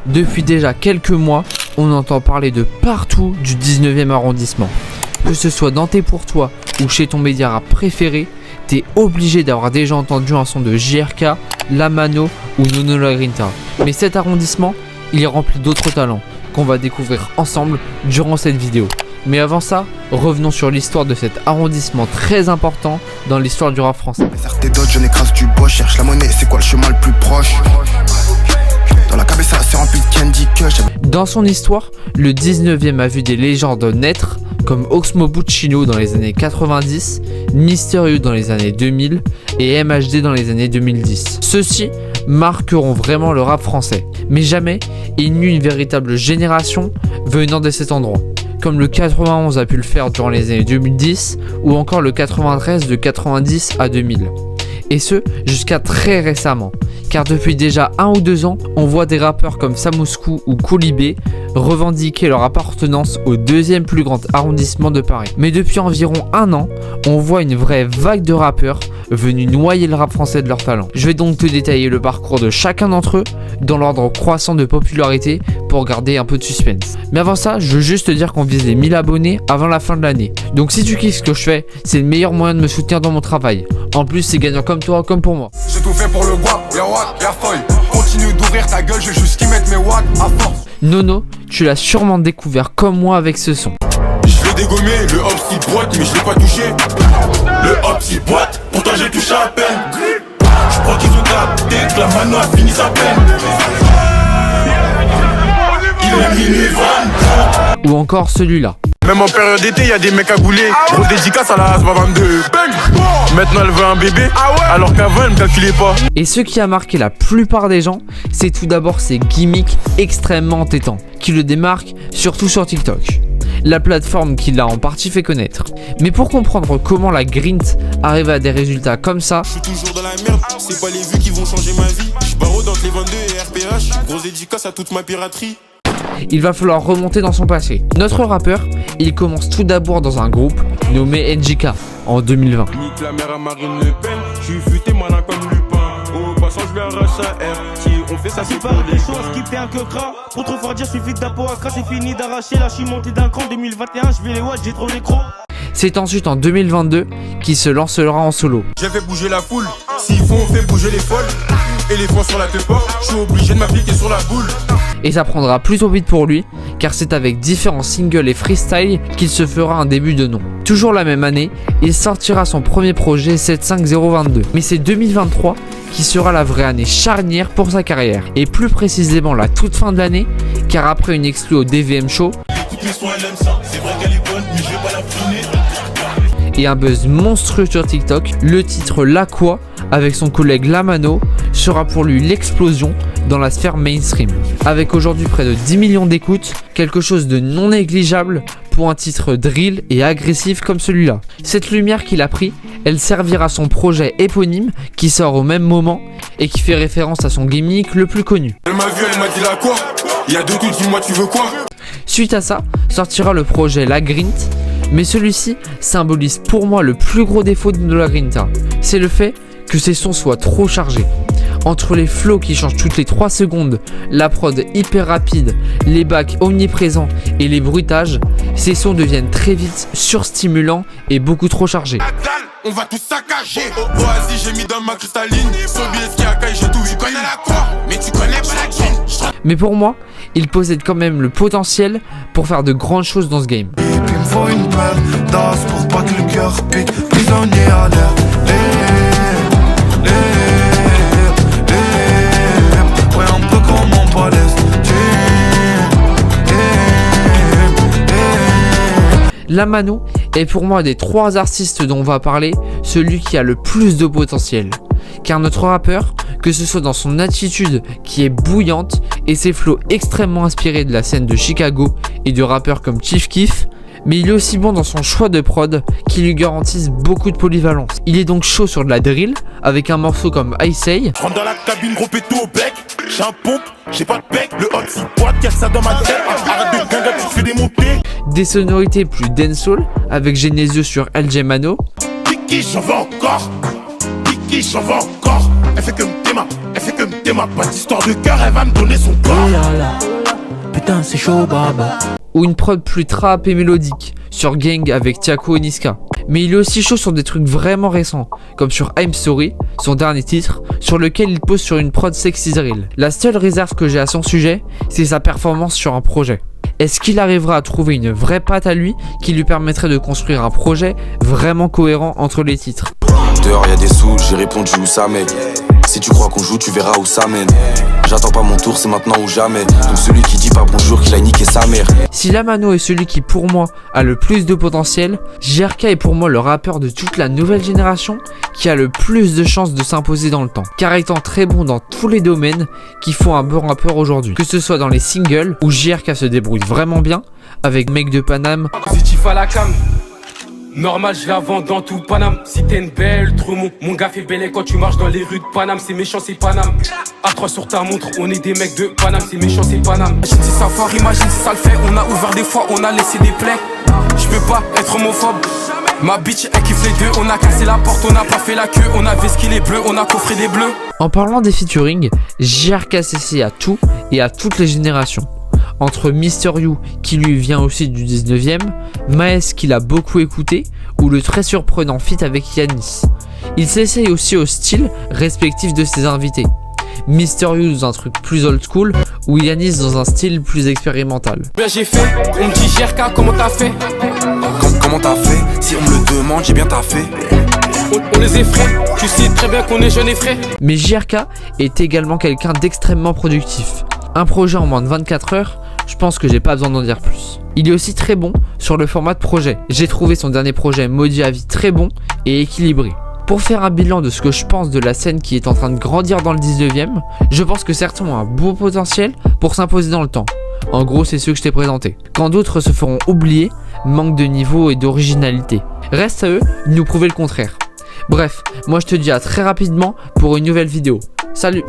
Depuis déjà quelques mois, on entend parler de partout du 19e arrondissement. Que ce soit dans tes pour toi ou chez ton média rap préféré, t'es obligé d'avoir déjà entendu un son de JRK, Lamano ou Nono La Grinta. Mais cet arrondissement, il est rempli d'autres talents qu'on va découvrir ensemble durant cette vidéo. Mais avant ça, revenons sur l'histoire de cet arrondissement très important dans l'histoire du rap français. Tes dots, je n'écrase du bois, cherche la monnaie, c'est quoi le chemin le plus proche? Dans la cabeza, c'est rempli de Candy Crush. Dans son histoire, le 19e a vu des légendes naître comme Oxmo Puccino dans les années 90, Mysterio dans les années 2000 et MHD dans les années 2010. Ceux-ci marqueront vraiment le rap français, mais jamais il n'y eut une véritable génération venant de cet endroit, comme le 91 a pu le faire durant les années 2010 ou encore le 93 de 90 à 2000. Et ce, jusqu'à très récemment, car depuis déjà 1 ou 2 ans, on voit des rappeurs comme Samouskou ou Koulibé revendiquer leur appartenance au 2e plus grand arrondissement de Paris. Mais depuis environ 1 an, on voit une vraie vague de rappeurs venus noyer le rap français de leur talent. Je vais donc te détailler le parcours de chacun d'entre eux dans l'ordre croissant de popularité pour garder un peu de suspense. Mais avant ça, je veux juste te dire qu'on vise les 1000 abonnés avant la fin de l'année. Donc si tu kiffes ce que je fais, c'est le meilleur moyen de me soutenir dans mon travail. En plus, c'est gagnant comme toi, comme pour moi. J'ai tout fait pour le bois, y'a watt, y'a feuille. Continue d'ouvrir ta gueule, je vais juste y mettre mes watts à force. Nono, tu l'as sûrement découvert comme moi avec ce son. Je l'ai dégommé, le hop s'y boite, mais je l'ai pas touché. Le hop s'y boite, pourtant j'ai touché à peine. Je crois qu'ils ont capté que la mano a fini sa peine. Il est minuit 23. Ou encore celui-là. Même en période d'été, y'a des mecs à gouler. Grosse dédicace à la Asba 22. Maintenant elle veut un bébé, alors qu'avant elle me calculait pas. Et ce qui a marqué la plupart des gens, c'est tout d'abord ses gimmicks extrêmement entêtants, qui le démarquent surtout sur TikTok, la plateforme qui l'a en partie fait connaître. Mais pour comprendre comment la Grint arrive à des résultats comme ça, je suis toujours dans la merde, c'est pas les vues qui vont changer ma vie. Je barreau entre les 22 et RPH, grosse dédicace à toute ma piraterie. il va falloir remonter dans son passé. Notre rappeur, il commence tout d'abord dans un groupe nommé NJK en 2020. Nique la mère à Marine Le Pen, je suis futé malin comme Lupin. Au passant je vais arracher à R. Si on fait ça c'est pour les choses qui fait un que gras. Pour trop fort dire suffit d'apeau à crash, c'est fini d'arracher. Là je suis monté d'un cran 2021, je vais les watts, j'ai trop d'écran. C'est ensuite en 2022 qu'il se lancera en solo. J'ai fait bouger la foule, s'il faut on fait bouger les folles. Éléphant sur la tepa, je suis obligé de m'appliquer sur la boule. Et ça prendra plutôt vite pour lui, car c'est avec différents singles et freestyle qu'il se fera un début de nom. Toujours la même année, il sortira son premier projet 75022. Mais c'est 2023 qui sera la vraie année charnière pour sa carrière. Et plus précisément la toute fin de l'année, car après une exclue au DVM Show, et un buzz monstrueux sur TikTok, le titre La Quoi avec son collègue Lamano sera pour lui l'explosion dans la sphère mainstream. Avec aujourd'hui près de 10 millions d'écoutes, quelque chose de non négligeable pour un titre drill et agressif comme celui-là. Cette lumière qu'il a pris, elle servira à son projet éponyme qui sort au même moment et qui fait référence à son gimmick le plus connu. Elle m'a vu, elle m'a dit la quoi. Il y a 2 coups, dis-moi tu veux quoi. Suite à ça, sortira le projet La Grint, mais celui-ci symbolise pour moi le plus gros défaut de La Grinta. C'est le fait que ses sons soient trop chargés. Entre les flows qui changent toutes les 3 secondes, la prod hyper rapide, les backs omniprésents et les bruitages, ces sons deviennent très vite surstimulants et beaucoup trop chargés. On va tout saccager. Au oasis, j'ai mis dans ma cristalline. Sobi Esquiaca, j'ai tout vu. Tu connais la croix, mais tu connais pas la grine. Mais pour moi, il possède quand même le potentiel pour faire de grandes choses dans ce game. Il me faut une paire d'as pour pas que le cœur pique. Prisonnier à l'air. Ouais, un peu comme en Palestine. Lamano est pour moi des 3 artistes dont on va parler, celui qui a le plus de potentiel. Car notre rappeur, que ce soit dans son attitude qui est bouillante et ses flows extrêmement inspirés de la scène de Chicago et de rappeurs comme Chief Keef, mais il est aussi bon dans son choix de prod qui lui garantissent beaucoup de polyvalence. Il est donc chaud sur de la drill avec un morceau comme I Say. Je rentre dans la cabine, gros péto au bec. J'ai un pompe, j'ai pas de bec. Le hot s'y boite, y'a que ça dans ma tête. Arrête de ganga, tu te fais démonter. Des sonorités plus dancehall avec Genesio sur LJ Mano. Kiki, j'en veux encore. Kiki, j'en veux encore. Elle fait que me téma, elle fait que me téma. T'es ma patte, histoire de cœur, elle va me donner son corps. Oh là là, putain c'est chaud baba. Ou une prod plus trap et mélodique sur Gang avec Tiako et Niska. Mais il est aussi chaud sur des trucs vraiment récents, comme sur I'm Sorry, son dernier titre, sur lequel il pose sur une prod Sexy Drill. La seule réserve que j'ai à son sujet, c'est sa performance sur un projet. Est-ce qu'il arrivera à trouver une vraie patte à lui qui lui permettrait de construire un projet vraiment cohérent entre les titres? Dehors y'a des sous, j'ai répondu où ça mène. Si tu crois qu'on joue, tu verras où ça mène. J'attends pas mon tour, c'est maintenant ou jamais. Donc celui qui dit pas bonjour, qu'il a niqué sa mère. Si Lamano est celui qui pour moi a le plus de potentiel, JRK est pour moi le rappeur de toute la nouvelle génération qui a le plus de chances de s'imposer dans le temps, car étant très bon dans tous les domaines qui font un bon rappeur aujourd'hui. Que ce soit dans les singles où JRK se débrouille vraiment bien, avec Mec de Paname, Positif à la cam. Normal, je la vends dans tout Paname. Si t'es une belle, trop mon gars fait belle quand tu marches dans les rues de Paname. C'est méchant, c'est Paname. A3 sur ta montre, on est des mecs de Paname. C'est méchant, c'est Paname. Imagine si ça foire, imagine si ça le fait. On a ouvert des fois, on a laissé des plaies. Je peux pas être homophobe. Ma bitch, elle kiffe les deux. On a cassé la porte, on a pas fait la queue. On a vesqué les bleus, on a coffré des bleus. En parlant des featuring, JRK s'essaye à tout et à toutes les générations. Entre Mister You, qui lui vient aussi du 19ème, Maes qu'il a beaucoup écouté, ou le très surprenant feat avec Yanis. Il s'essaye aussi au style respectif de ses invités. Mister You dans un truc plus old school, ou Yanis dans un style plus expérimental. Bien j'ai fait, on me dit JRK, comment t'as fait? Comment t'as fait? Si on me le demande, j'ai bien taffé. On les effraie, tu sais très bien qu'on est jeunes et frais. Mais JRK est également quelqu'un d'extrêmement productif. Un projet en moins de 24 heures, je pense que j'ai pas besoin d'en dire plus. Il est aussi très bon sur le format de projet. J'ai trouvé son dernier projet Maudit à vie très bon et équilibré. Pour faire un bilan de ce que je pense de la scène qui est en train de grandir dans le 19ème, je pense que certains ont un beau potentiel pour s'imposer dans le temps. En gros, c'est ceux que je t'ai présentés. Quand d'autres se feront oublier, manque de niveau et d'originalité. Reste à eux de nous prouver le contraire. Bref, moi je te dis à très rapidement pour une nouvelle vidéo. Salut!